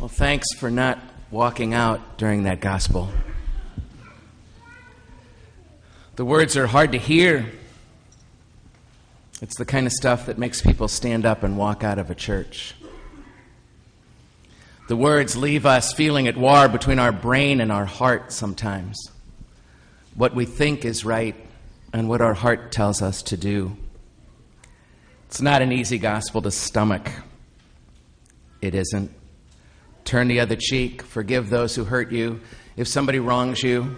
Well, thanks for not walking out during that gospel. The words are hard to hear. It's the kind of stuff that makes people stand up and walk out of a church. The words leave us feeling at war between our brain and our heart sometimes. What we think is right and what our heart tells us to do. It's not an easy gospel to stomach. It isn't. Turn the other cheek. Forgive those who hurt you. If somebody wrongs you,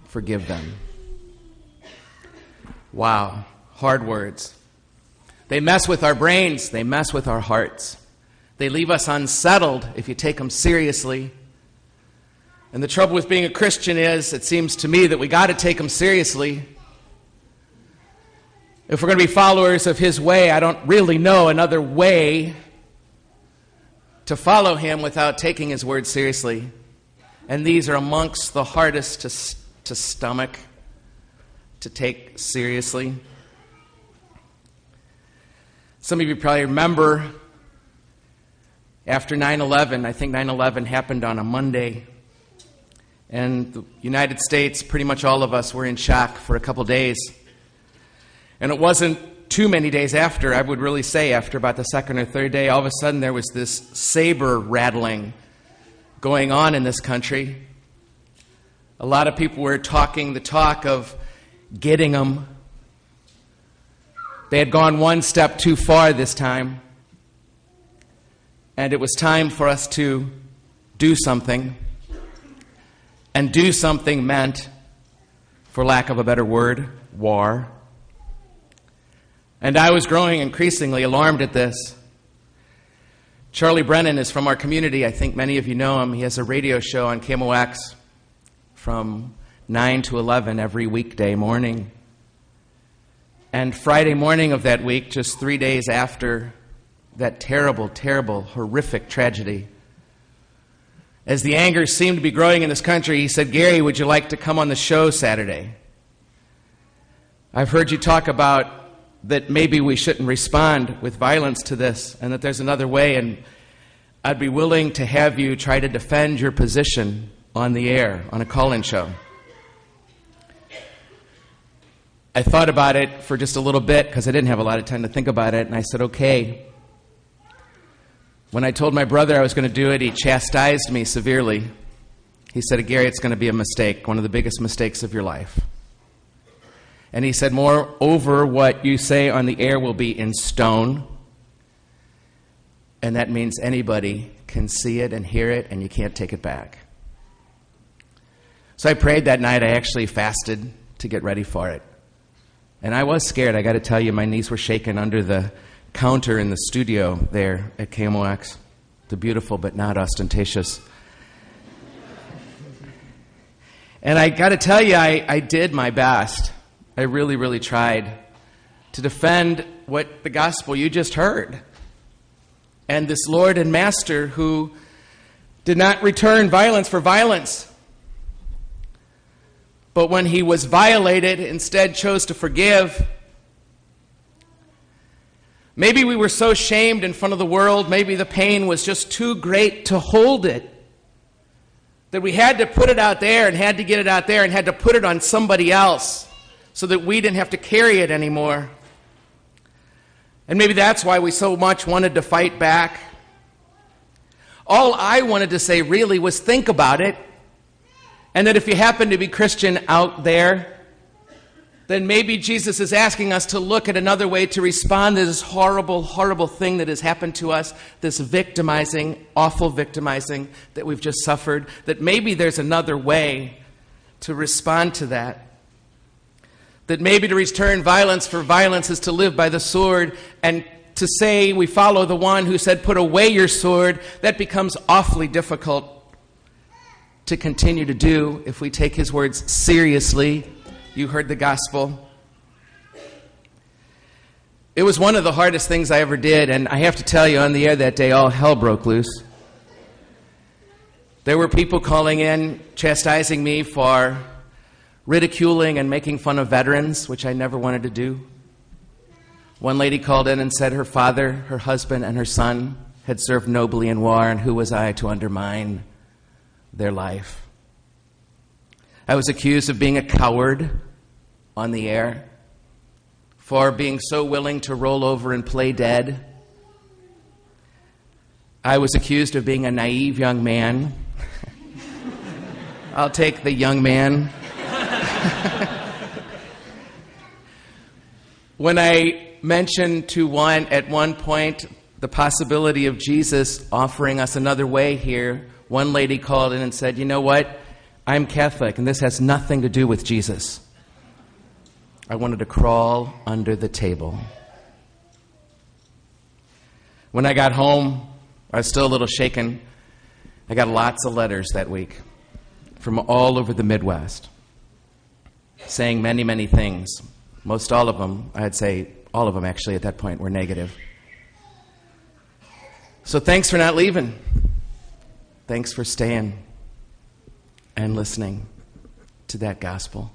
forgive them. Wow, hard words. They mess with our brains. They mess with our hearts. They leave us unsettled if you take them seriously. And the trouble with being a Christian is, it seems to me, that we got to take them seriously. If we're going to be followers of His way, I don't really know another way to follow Him without taking His word seriously. And these are amongst the hardest to stomach, to take seriously. Some of you probably remember after 9/11, I think 9/11 happened on a Monday, and the United States, pretty much all of us were in shock for a couple days. And it wasn't too many days after, I would really say after about the second or third day, all of a sudden there was this saber rattling going on in this country. A lot of people were talking the talk of getting them. They had gone one step too far this time. And it was time for us to do something. And do something meant, for lack of a better word, war. And I was growing increasingly alarmed at this. Charlie Brennan is from our community. I think many of you know him. He has a radio show on KMOX from 9 to 11 every weekday morning. And Friday morning of that week, just 3 days after that terrible, terrible, horrific tragedy, as the anger seemed to be growing in this country, he said, "Gary, would you like to come on the show Saturday? I've heard you talk about that maybe we shouldn't respond with violence to this and that there's another way, and I'd be willing to have you try to defend your position on the air, on a call-in show." I thought about it for just a little bit because I didn't have a lot of time to think about it, and I said, okay. When I told my brother I was going to do it, he chastised me severely. He said, "Gary, it's going to be a mistake, one of the biggest mistakes of your life." And he said, "Moreover, what you say on the air will be in stone, and that means anybody can see it and hear it, and you can't take it back." So I prayed that night. I actually fasted to get ready for it. And I was scared. I got to tell you, my knees were shaking under the counter in the studio there at KMOX, the beautiful but not ostentatious. And I got to tell you, I did my best. I really, really tried to defend what the gospel you just heard. And this Lord and Master who did not return violence for violence, but when He was violated, instead chose to forgive. Maybe we were so shamed in front of the world, maybe the pain was just too great to hold it, that we had to put it out there and had to get it out there and had to put it on somebody else so that we didn't have to carry it anymore. And maybe that's why we so much wanted to fight back. All I wanted to say really was think about it, and that if you happen to be Christian out there, then maybe Jesus is asking us to look at another way to respond to this horrible, horrible thing that has happened to us, this victimizing, awful victimizing that we've just suffered, that maybe there's another way to respond to that. That maybe to return violence for violence is to live by the sword, and to say we follow the one who said, "Put away your sword," that becomes awfully difficult to continue to do if we take His words seriously. You heard the gospel. It was one of the hardest things I ever did, and I have to tell you, on the air that day, all hell broke loose. There were people calling in, chastising me for ridiculing and making fun of veterans, which I never wanted to do. One lady called in and said her father, her husband, and her son had served nobly in war, and who was I to undermine their life? I was accused of being a coward on the air, for being so willing to roll over and play dead. I was accused of being a naive young man. I'll take the young man. When I mentioned at one point the possibility of Jesus offering us another way here, one lady called in and said, "You know what? I'm Catholic, and this has nothing to do with Jesus." I wanted to crawl under the table. When I got home, I was still a little shaken. I got lots of letters that week from all over the Midwest saying many, many things. Most all of them, I'd say all of them actually at that point, were negative. So thanks for not leaving. Thanks for staying and listening to that gospel.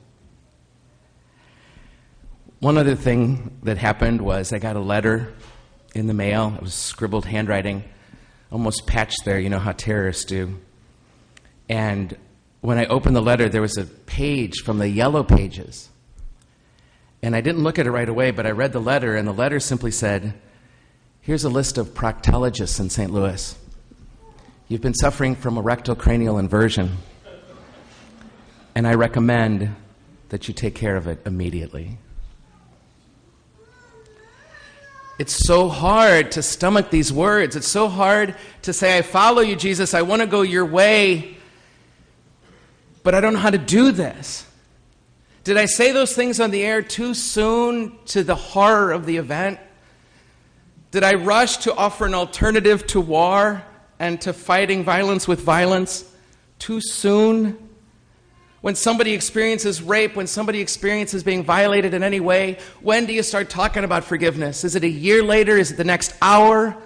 One other thing that happened was I got a letter in the mail. It was scribbled handwriting, almost patched there, you know how terrorists do. And when I opened the letter, there was a page from the yellow pages. And I didn't look at it right away, but I read the letter, and the letter simply said, "Here's a list of proctologists in St. Louis. You've been suffering from a rectal cranial inversion, and I recommend that you take care of it immediately." It's so hard to stomach these words. It's so hard to say, "I follow you, Jesus. I want to go your way, but I don't know how to do this." Did I say those things on the air too soon to the horror of the event? Did I rush to offer an alternative to war and to fighting violence with violence too soon? When somebody experiences rape, when somebody experiences being violated in any way, when do you start talking about forgiveness? Is it a year later? Is it the next hour?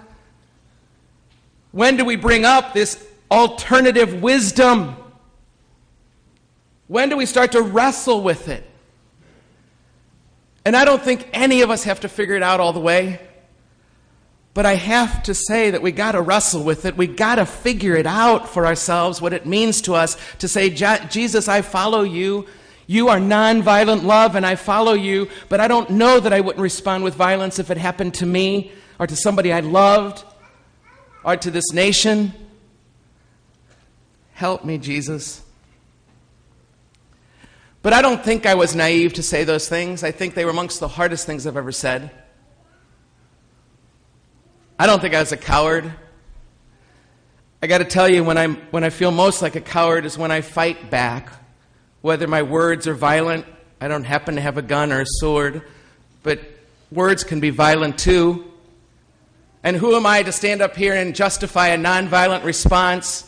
When do we bring up this alternative wisdom? When do we start to wrestle with it? And I don't think any of us have to figure it out all the way. But I have to say that we got to wrestle with it. We got to figure it out for ourselves, what it means to us to say, "Jesus, I follow you. You are nonviolent love, and I follow you. But I don't know that I wouldn't respond with violence if it happened to me or to somebody I loved or to this nation. Help me, Jesus." But I don't think I was naive to say those things. I think they were amongst the hardest things I've ever said. I don't think I was a coward. I got to tell you, when I feel most like a coward is when I fight back. Whether my words are violent, I don't happen to have a gun or a sword, but words can be violent too. And who am I to stand up here and justify a nonviolent response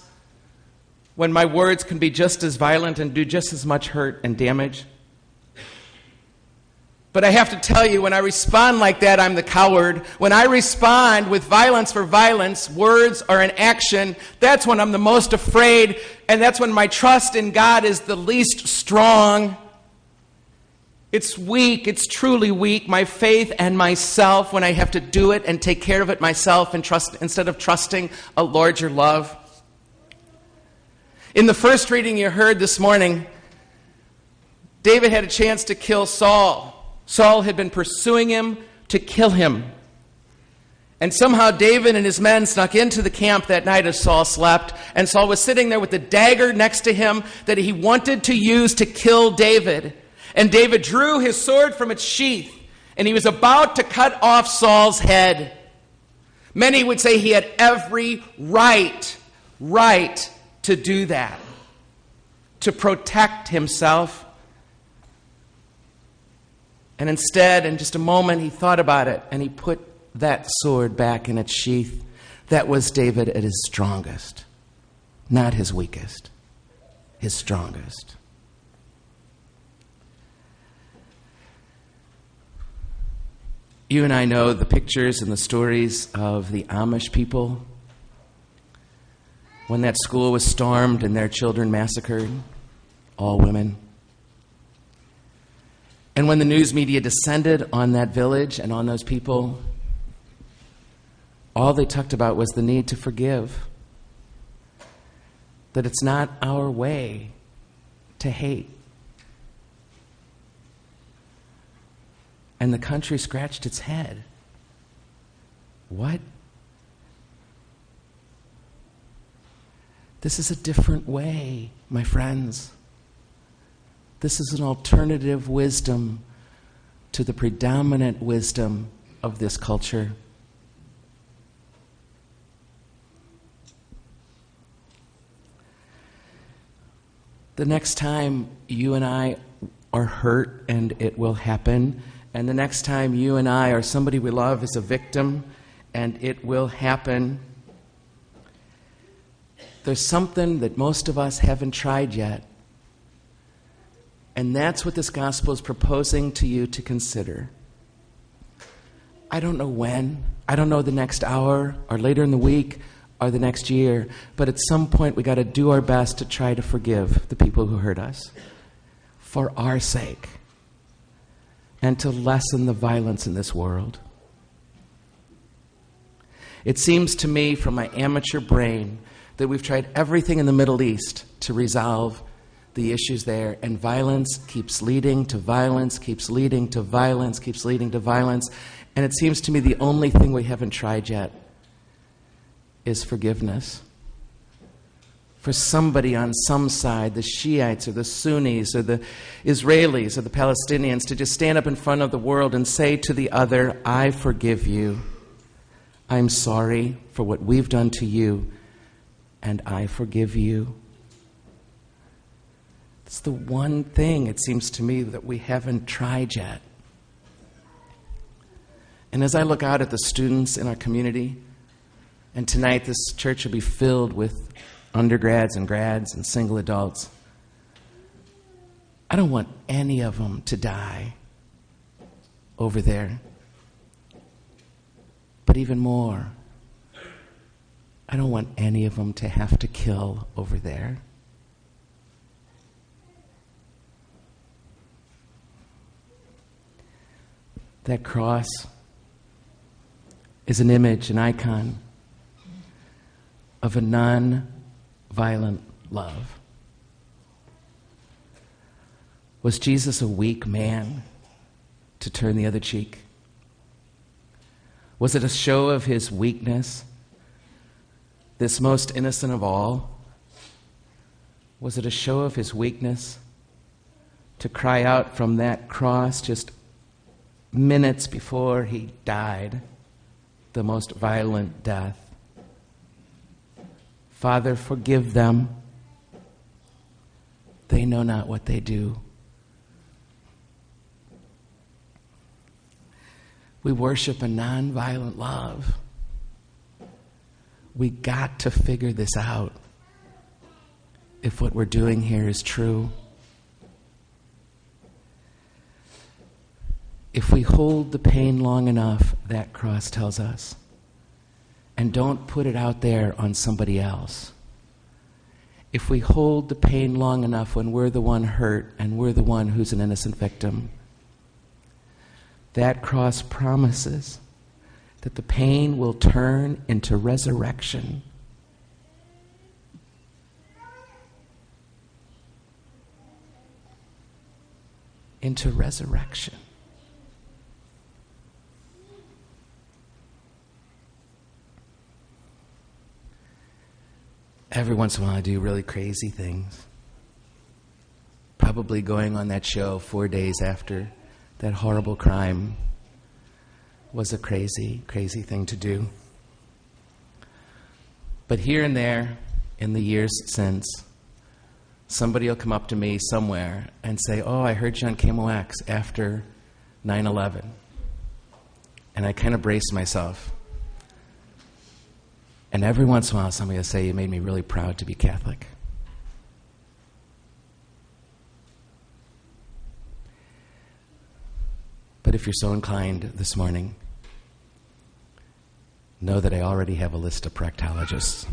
when my words can be just as violent and do just as much hurt and damage? But I have to tell you, when I respond like that, I'm the coward. When I respond with violence for violence, words or an action, that's when I'm the most afraid, and that's when my trust in God is the least strong. It's weak, it's truly weak, my faith and myself, when I have to do it and take care of it myself and trust instead of trusting a larger love. In the first reading you heard this morning, David had a chance to kill Saul. Saul had been pursuing him to kill him. And somehow David and his men snuck into the camp that night as Saul slept, and Saul was sitting there with the dagger next to him that he wanted to use to kill David. And David drew his sword from its sheath, and he was about to cut off Saul's head. Many would say he had every right to do that, to protect himself. And instead, in just a moment, he thought about it, and he put that sword back in its sheath. That was David at his strongest, not his weakest, his strongest. You and I know the pictures and the stories of the Amish people when that school was stormed and their children massacred, all women. And when the news media descended on that village and on those people, All they talked about was the need to forgive. That it's not our way to hate. And the country scratched its head. What? This is a different way, my friends. This is an alternative wisdom to the predominant wisdom of this culture. The next time you and I are hurt, and it will happen, and the next time you and I or somebody we love is a victim, and it will happen, there's something that most of us haven't tried yet. And that's what this gospel is proposing to you to consider. I don't know when. I don't know the next hour or later in the week or the next year. But at some point we got to do our best to try to forgive the people who hurt us for our sake and to lessen the violence in this world. It seems to me from my amateur brain that we've tried everything in the Middle East to resolve the issues there, and violence keeps leading to violence, keeps leading to violence, keeps leading to violence. And it seems to me the only thing we haven't tried yet is forgiveness. For somebody on some side, the Shiites or the Sunnis or the Israelis or the Palestinians, to just stand up in front of the world and say to the other, I forgive you. I'm sorry for what we've done to you, and I forgive you. It's the one thing, it seems to me, that we haven't tried yet. And as I look out at the students in our community, and tonight this church will be filled with undergrads and grads and single adults, I don't want any of them to die over there. But even more, I don't want any of them to have to kill over there. That cross is an image, an icon of a non-violent love. Was Jesus a weak man to turn the other cheek? Was it a show of his weakness, this most innocent of all? Was it a show of his weakness to cry out from that cross just minutes before he died, the most violent death? Father, forgive them. They know not what they do. We worship a nonviolent love. We got to figure this out if what we're doing here is true. If we hold the pain long enough, that cross tells us, and don't put it out there on somebody else. If we hold the pain long enough when we're the one hurt and we're the one who's an innocent victim, that cross promises that the pain will turn into resurrection. Into resurrection. Every once in a while I do really crazy things. Probably going on that show 4 days after that horrible crime was a crazy, crazy thing to do. But here and there, in the years since, somebody will come up to me somewhere and say, oh, I heard you on KMOX after 9/11. And I kind of brace myself. And every once in a while somebody will say, you made me really proud to be Catholic. But if you're so inclined this morning, know that I already have a list of proctologists.